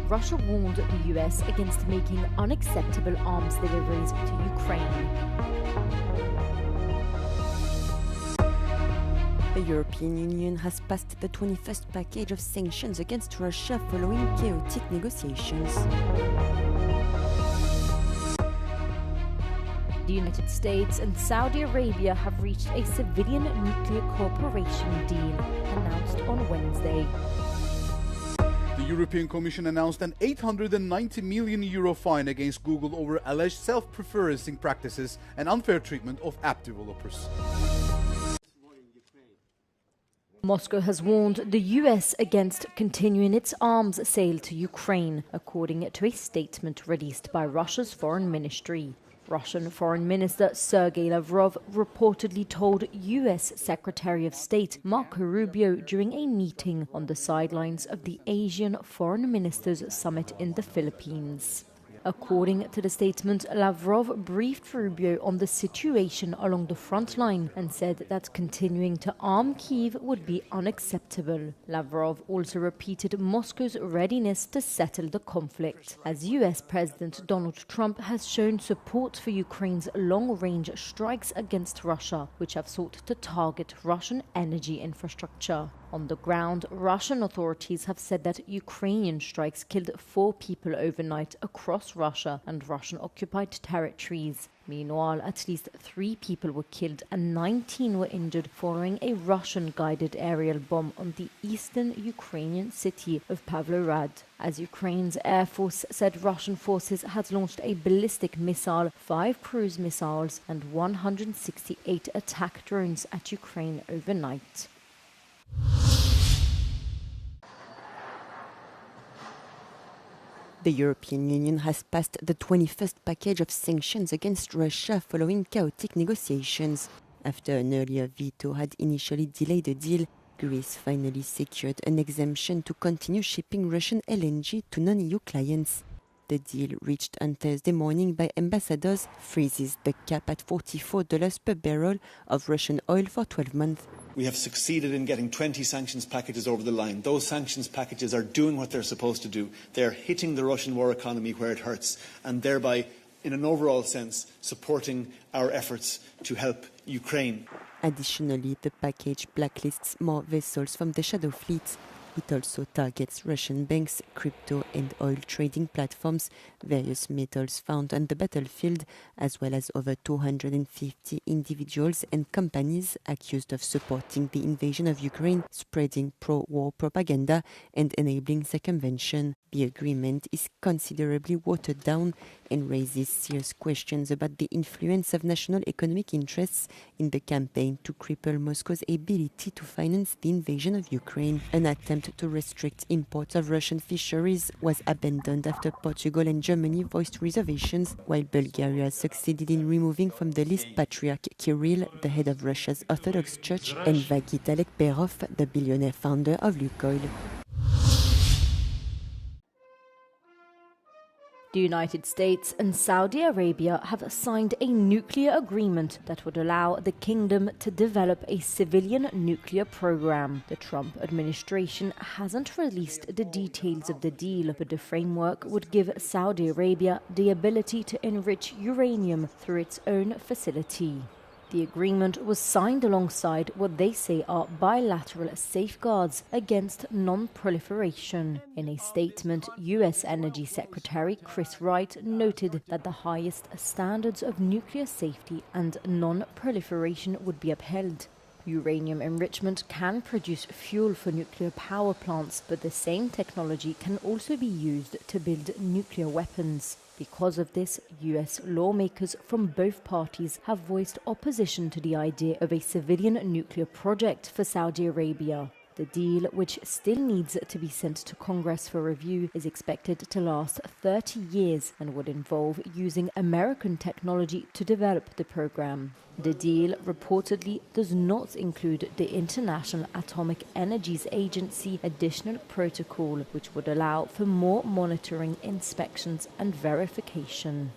Russia warned the US against making unacceptable arms deliveries to Ukraine. The European Union has passed the 21st package of sanctions against Russia following chaotic negotiations. The United States and Saudi Arabia have reached a civilian nuclear cooperation deal, announced on Wednesday. The European Commission announced an €890 million fine against Google over alleged self-preferencing practices and unfair treatment of app developers. Moscow has warned the US against continuing its arms sale to Ukraine, according to a statement released by Russia's foreign ministry. Russian Foreign Minister Sergei Lavrov reportedly told US Secretary of State Marco Rubio during a meeting on the sidelines of the Asian Foreign Ministers Summit in the Philippines. According to the statement, Lavrov briefed Rubio on the situation along the front line and said that continuing to arm Kyiv would be unacceptable. Lavrov also repeated Moscow's readiness to settle the conflict, as US President Donald Trump has shown support for Ukraine's long-range strikes against Russia, which have sought to target Russian energy infrastructure. On the ground, Russian authorities have said that Ukrainian strikes killed 4 people overnight across Russia and Russian-occupied territories. Meanwhile, at least 3 people were killed and 19 were injured following a Russian-guided aerial bomb on the eastern Ukrainian city of Pavlograd. As Ukraine's Air Force said, Russian forces had launched a ballistic missile, 5 cruise missiles and 168 attack drones at Ukraine overnight. The European Union has passed the 21st package of sanctions against Russia following chaotic negotiations. After an earlier veto had initially delayed the deal, Greece finally secured an exemption to continue shipping Russian LNG to non-EU clients. The deal, reached on Thursday morning by ambassadors, freezes the cap at $44 per barrel of Russian oil for 12 months. We have succeeded in getting 20 sanctions packages over the line. Those sanctions packages are doing what they're supposed to do. They're hitting the Russian war economy where it hurts, and thereby, in an overall sense, supporting our efforts to help Ukraine. Additionally, the package blacklists more vessels from the shadow fleet. It also targets Russian banks, crypto and oil trading platforms, various metals found on the battlefield, as well as over 250 individuals and companies accused of supporting the invasion of Ukraine, spreading pro-war propaganda and enabling circumvention. The agreement is considerably watered down and raises serious questions about the influence of national economic interests in the campaign to cripple Moscow's ability to finance the invasion of Ukraine. An attempt to restrict imports of Russian fisheries was abandoned after Portugal and Germany voiced reservations, while Bulgaria succeeded in removing from the list Patriarch Kirill, the head of Russia's Orthodox Church, and Vagit Alekperov, the billionaire founder of Lukoil. The United States and Saudi Arabia have signed a nuclear agreement that would allow the kingdom to develop a civilian nuclear program. The Trump administration hasn't released the details of the deal, but the framework would give Saudi Arabia the ability to enrich uranium through its own facility. The agreement was signed alongside what they say are bilateral safeguards against non-proliferation. In a statement, U.S. Energy Secretary Chris Wright noted that the highest standards of nuclear safety and non-proliferation would be upheld. Uranium enrichment can produce fuel for nuclear power plants, but the same technology can also be used to build nuclear weapons. Because of this, US lawmakers from both parties have voiced opposition to the idea of a civilian nuclear project for Saudi Arabia. The deal, which still needs to be sent to Congress for review, is expected to last 30 years and would involve using American technology to develop the program. The deal reportedly does not include the International Atomic Energy Agency additional protocol, which would allow for more monitoring, inspections and verification.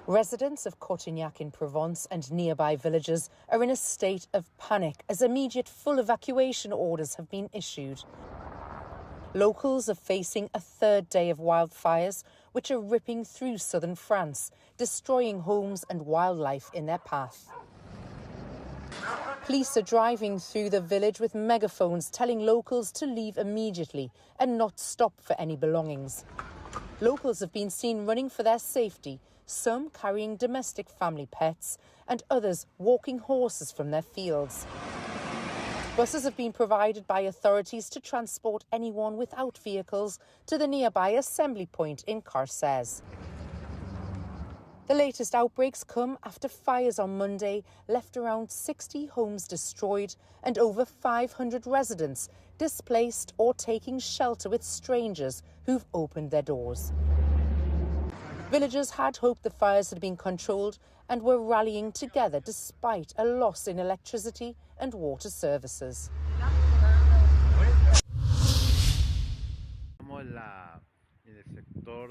Residents of Cotignac in Provence and nearby villages are in a state of panic as immediate full evacuation orders have been issued. Locals are facing a third day of wildfires, which are ripping through southern France, destroying homes and wildlife in their path. Police are driving through the village with megaphones telling locals to leave immediately and not stop for any belongings. Locals have been seen running for their safety, some carrying domestic family pets and others walking horses from their fields. Buses have been provided by authorities to transport anyone without vehicles to the nearby assembly point in Carcès. The latest outbreaks come after fires on Monday left around 60 homes destroyed and over 500 residents displaced or taking shelter with strangers who've opened their doors. Villagers had hoped the fires had been controlled and were rallying together despite a loss in electricity and water services.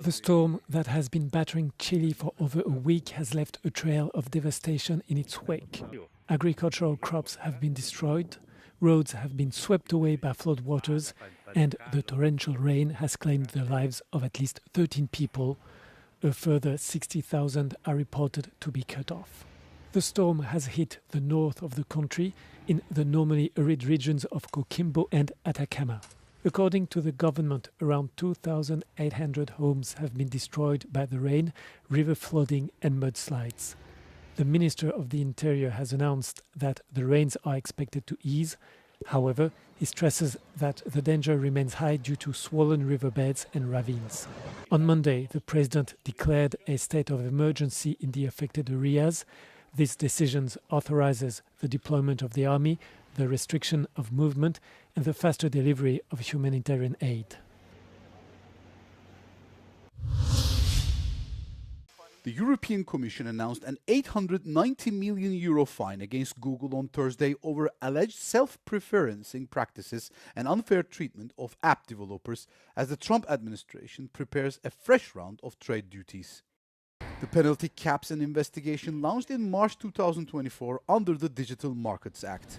The storm that has been battering Chile for over a week has left a trail of devastation in its wake. Agricultural crops have been destroyed, roads have been swept away by floodwaters, and the torrential rain has claimed the lives of at least 13 people. A further 60,000 are reported to be cut off. The storm has hit the north of the country in the normally arid regions of Coquimbo and Atacama. According to the government, around 2,800 homes have been destroyed by the rain, river flooding and mudslides. The Minister of the Interior has announced that the rains are expected to ease. However, he stresses that the danger remains high due to swollen riverbeds and ravines. On Monday, the President declared a state of emergency in the affected areas. This decision authorizes the deployment of the army, the restriction of movement, and the faster delivery of humanitarian aid. The European Commission announced an €890 million fine against Google on Thursday over alleged self-preferencing practices and unfair treatment of app developers as the Trump administration prepares a fresh round of trade duties. The penalty caps an investigation launched in March 2024 under the Digital Markets Act.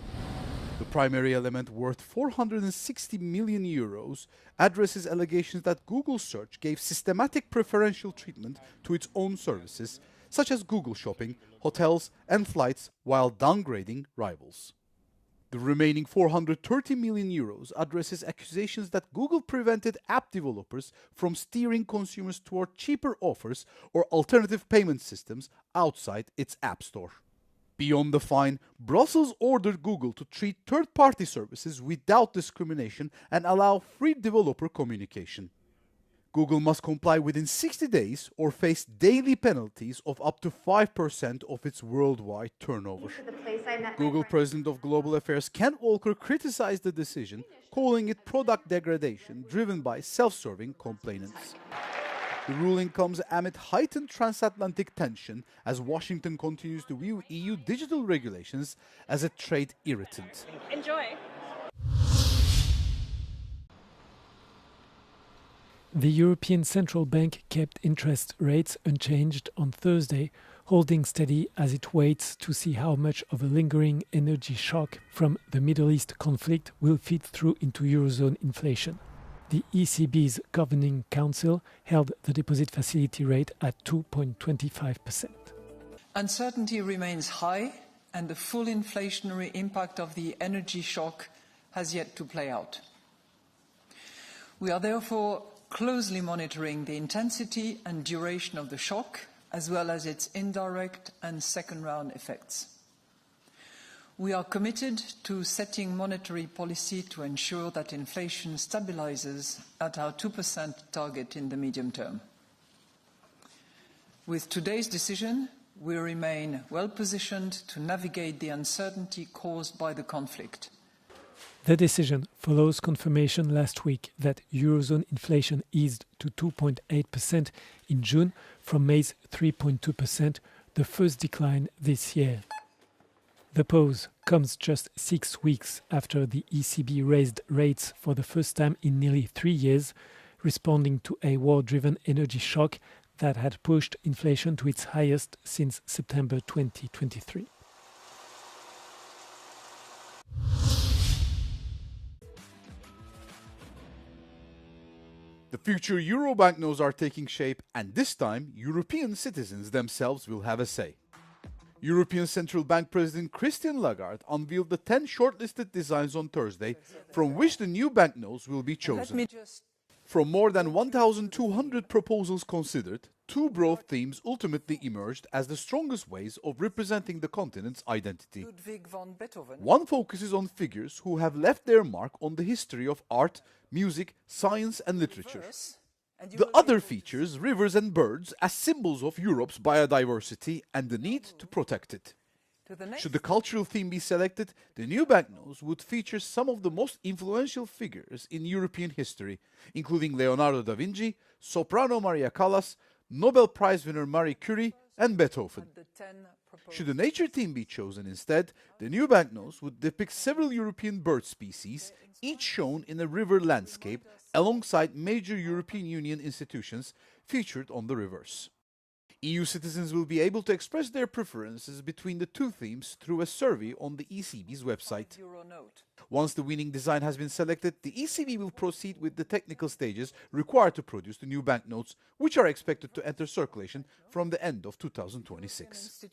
The primary element, worth €460 million, addresses allegations that Google Search gave systematic preferential treatment to its own services, such as Google Shopping, hotels, and flights, while downgrading rivals. The remaining €430 million addresses accusations that Google prevented app developers from steering consumers toward cheaper offers or alternative payment systems outside its App Store. Beyond the fine, Brussels ordered Google to treat third-party services without discrimination and allow free developer communication. Google must comply within 60 days or face daily penalties of up to 5% of its worldwide turnover. Google President of Global Affairs Kent Walker criticized the decision, calling it product degradation driven by self-serving complainants. The ruling comes amid heightened transatlantic tension as Washington continues to view EU digital regulations as a trade irritant. Enjoy. The European Central Bank kept interest rates unchanged on Thursday, holding steady as it waits to see how much of a lingering energy shock from the Middle East conflict will feed through into Eurozone inflation. The ECB's Governing Council held the deposit facility rate at 2.25%. Uncertainty remains high, and the full inflationary impact of the energy shock has yet to play out. We are therefore closely monitoring the intensity and duration of the shock, as well as its indirect and second-round effects. We are committed to setting monetary policy to ensure that inflation stabilizes at our 2% target in the medium term. With today's decision, we remain well positioned to navigate the uncertainty caused by the conflict. The decision follows confirmation last week that Eurozone inflation eased to 2.8% in June from May's 3.2%, the first decline this year. The pause comes just 6 weeks after the ECB raised rates for the first time in nearly 3 years, responding to a war-driven energy shock that had pushed inflation to its highest since September 2023. The future euro banknotes are taking shape, and this time European citizens themselves will have a say. European Central Bank President Christine Lagarde unveiled the 10 shortlisted designs on Thursday, from which the new banknotes will be chosen. From more than 1,200 proposals considered, two broad themes ultimately emerged as the strongest ways of representing the continent's identity. One focuses on figures who have left their mark on the history of art, music, science and literature. The other features rivers and birds as symbols of Europe's biodiversity and the need to protect it. Should the cultural theme be selected, the new banknotes would feature some of the most influential figures in European history, including Leonardo da Vinci, soprano Maria Callas, Nobel Prize winner Marie Curie, and Beethoven. Should the nature theme be chosen instead, the new banknotes would depict several European bird species, each shown in a river landscape alongside major European Union institutions featured on the reverse. EU citizens will be able to express their preferences between the two themes through a survey on the ECB's website. Once the winning design has been selected, the ECB will proceed with the technical stages required to produce the new banknotes, which are expected to enter circulation from the end of 2026.